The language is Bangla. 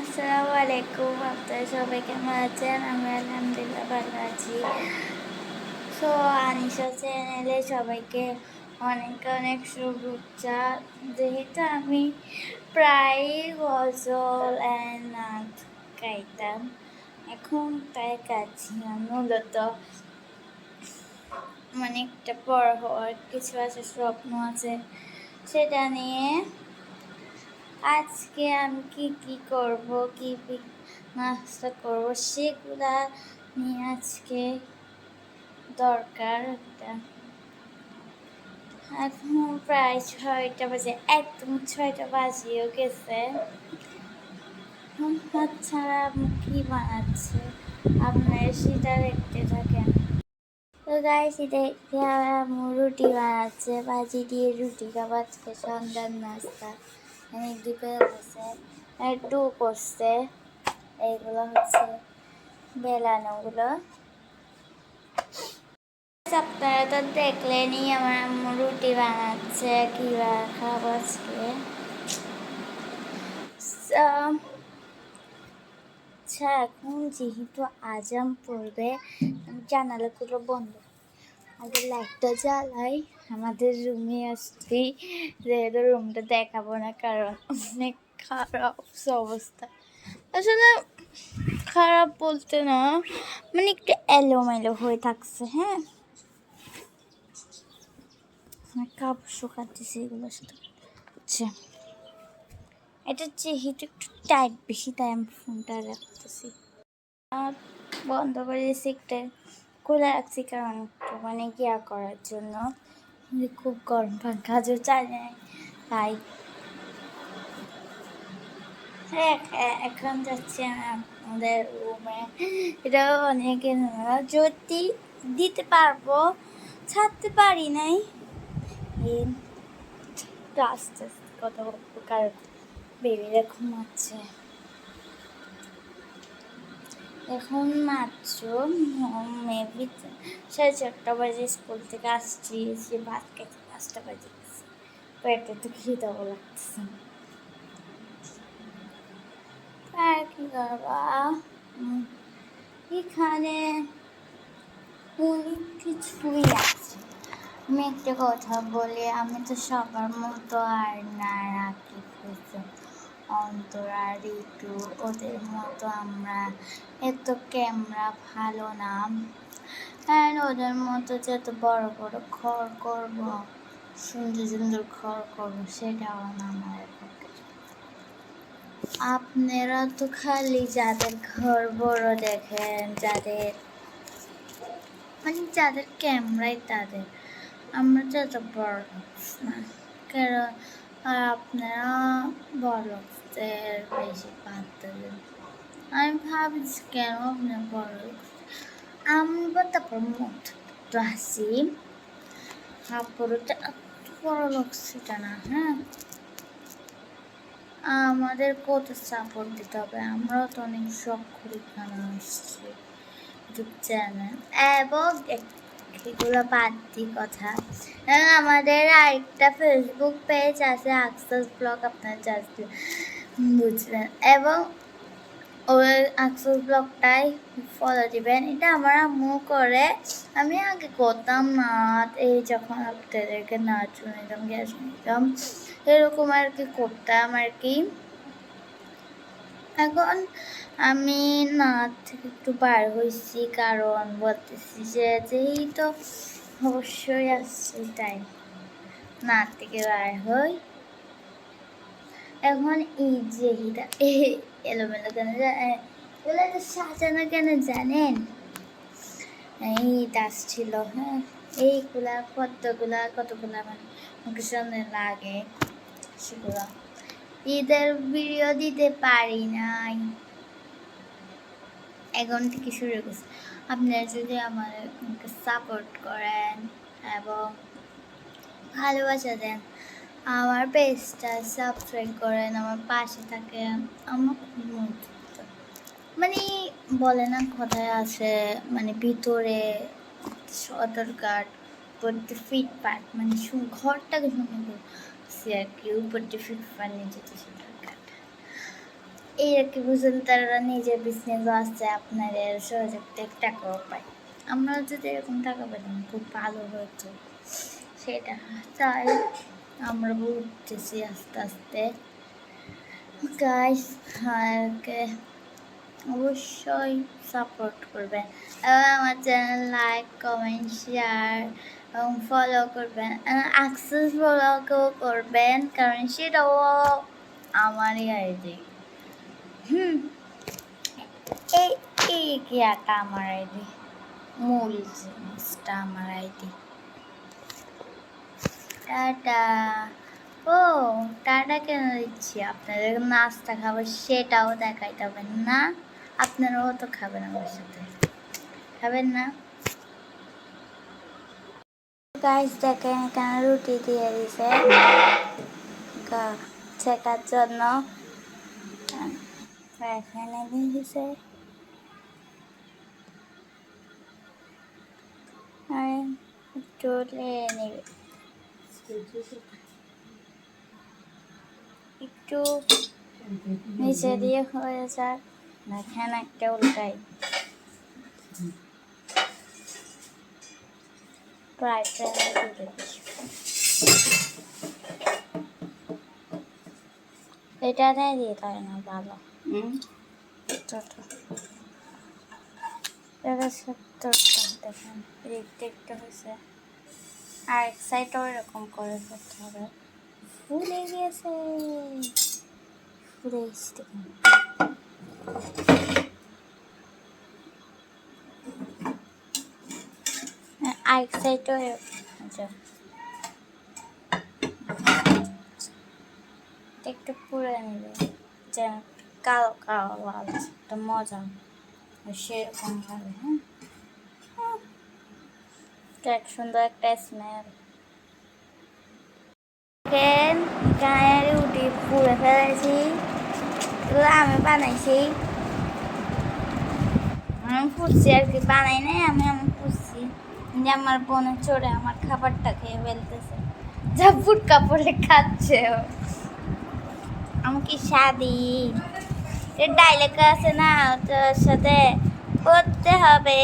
আসসালামু আলাইকুম, আপনারা সবাই কেমন আছেন? আমি আলহামদুলিল্লাহ ভালো আছি। সো আনিশা চ্যানেলে সবাইকে অনেক অনেক শুভেচ্ছা। যেহেতু আমি প্রায়ই গজল নাচ গাইতাম, এখন তাই গাচ্ছি না। মূলত একটা বড় হওয়ার কিছু আছে, স্বপ্ন আছে, সেটা নিয়ে আজকে আমি কি করব, কি নাস্তা করব, সেগুলা নিয়ে আজকে দরকার একটা। এখন প্রায় 6টা বাজে, একদম 6টা বাজিয়েও গেছে। ছাড়া আমি কি বানাচ্ছে আপনার সেটা দেখতে থাকেন। তো গাইস, দেখতে রুটি বানাচ্ছে, ভাজি দিয়ে রুটি খাবো আজকে সন্ধ্যার নাস্তা। দুপুর আছে, একটু করছে, এইগুলো হচ্ছে বেলানোগুলো। আপনারা তো দেখলেনই আমার আম্মু রুটি বানাচ্ছে, কিভাবে খাবো আজকে। আচ্ছা, এখন যেহেতু আজান পড়বে, আমি জানালাগুলো বন্ধ, আগে লাইটটা জ্বালাই। আমাদের রুমে আসছি, যেহেতু রুমটা দেখাবো না, কারণ অনেক খারাপ অবস্থা। আসলে খারাপ বলতে না, একটু এলোমেলো হয়ে থাকছে। হ্যাঁ, কাপড় শুকাতেছে এগুলোর সাথে। আচ্ছা, এটা যেহেতু একটু টাইট বেশি, তাই আমি ফোনটা রাখতেছি, বন্ধ করে দিয়েছি, একটা খোলা রাখছি, কারণ একটু গিয়া করার জন্য। খুব গরম, পাঙ্খাও চালে, তাই এখন যাচ্ছি আমাদের রুমে। এটাও অনেকে যদি দিতে পারবো, ছাড়তে পারি নাই। আস্তে আস্তে কথা বলবো, কারণ বেবিরা ঘুমাচ্ছে। এখন মাত্র মেবি 4:30 বাজে স্কুল থেকে আসছি, যে ভাত খেতে 5টা বাজে গেছে। পেটে তো খিদাও লাগতেছে। আর কি করবা, এখানে অনেক কিছুই আছে। আমি একটা কথা বলি, আমি তো সবার মতো আর না, রাখি অন্তরা, ঋতু, ওদের মতো আমরা এত ক্যামেরা ভালো না, ওদের মতো যে এত বড় বড় ঘর করব, সুন্দর সুন্দর ঘর করবো, সেটাও না আমার পক্ষে। আপনারা তো খালি যাদের ঘর বড় দেখেন, যাদের যাদের ক্যামেরাই তাদের, আমরা তো এত বড় না। কারণ আপনারা বড় বেশি পাত্তা দেন। আমি ভাবছি কেন আপনার বড়, আমরা তারপর মতো আসি, কাপড়টা বড় লোক সেটা না। হ্যাঁ, আমাদের কত সাপোর্ট দিতে হবে, আমরাও তো অনেক শখ করে এখানে আসছি ইউটিউব চ্যানেল। এবং এগুলো বাদ দিই কথা, আমাদের আরেকটা ফেসবুক পেজ আছে, আকসাস ব্লগ, আপনারা জাস্ট বুঝলেন। এবং ওই আকসাস ব্লগটাই ফলো দিবেন। এটা আমার আম্মু করে, আমি আগে করতাম না, এই যখন আপনাদেরকে নাচ শুনিতাম, গ্যাস শুনিতাম, এরকম আর কি করতাম আর কি। এখন আমি নাচ থেকে একটু বার হয়েছি, কারণ বলতেছি যে যেহেতু অবশ্যই আসছে, তাই নাচ থেকে বার হই। এখন এই যে এটা এলোমেলো কেন, এগুলো তো সাজানো কেন জানেন? এই দাস ছিল, হ্যাঁ, এইগুলা কতগুলা মুখের সামনে লাগে, সেগুলো ঈদের ভিডিও দিতে পারি নাই, এখন থেকে শুরু করছি। আপনারা যদি আমাকে সাপোর্ট করেন এবং ভালোবাসা দেন, আমার পেজটা সাবস্ক্রাইব করেন, আমার পাশে থাকেন, আমার খুব বলে না কথায় আছে, ভিতরে সদরঘাট, উপরতে ফিটপাট, ঘরটাকে সুন্দর করছি আর কি, উপরতে ফিটপাট, নিচেতে সদরঘাট। এই আর কি বুঝুন, তারা নিজের বিজনেস আছে, আপনাদের সহযোগ থেকে টাকাও পায়। আমরা যদি এরকম টাকা পেতাম খুব ভালো হতো, সেটা তাই আমরা উঠতেছি আস্তে আস্তে। গাইস আমাকে অবশ্যই সাপোর্ট করবেন এবং আমার চ্যানেল লাইক কমেন্ট শেয়ার এবং ফলো করবেন, অ্যাক্সেস ফলোকেও করবেন, কারণ সেটাও আমারই আইডি। এই এই গিয়াটা আমার আইডি, মূল জিনিসটা আমার আইডি। টাটা। ও টাটা কেন দিচ্ছি? আপনাদের নাস্তা খাবার সেটাও দেখাইতে হবেন না? আপনারাও তো খাবেন আমার সাথে, খাবেন না? গাইস দেখেন এখানে রুটি দিয়ে দিছে ছেঁকার জন্য, এখানে দিয়ে দিছে একটু নেবে, একটু নিচে দিয়ে হয়ে যাক। দেখেন একটা উল্টাই, প্রায় এটা দিয়ে তাই না ভালো। দেখেন একটু হয়েছে, আর এক সাইডও এরকম করে করতে হবে। ফুলে গেছে, ফুলে গেছে দেখেন। আরেক সাইডও একটু পুড়ে নেবে, যেন কালো কালো লাল একটা মজা সেরকম হবে। হ্যাঁ, এক সুন্দর একটা স্মেল। গায়ে উঠি পুড়ে ফেলেছি, এগুলো আমি বানাইছি, আমি ফুটছি আর কি, বানাই নাই আমি, ফুটছি যে আমার বোনে চড়ে আমার খাবারটা খেয়ে ফেলতেছে, যা ফুট কাপড়ে খাচ্ছে। আমি কি স্বাধীন, এর ডাইলেক আছে না, ওটার সাথে করতে হবে।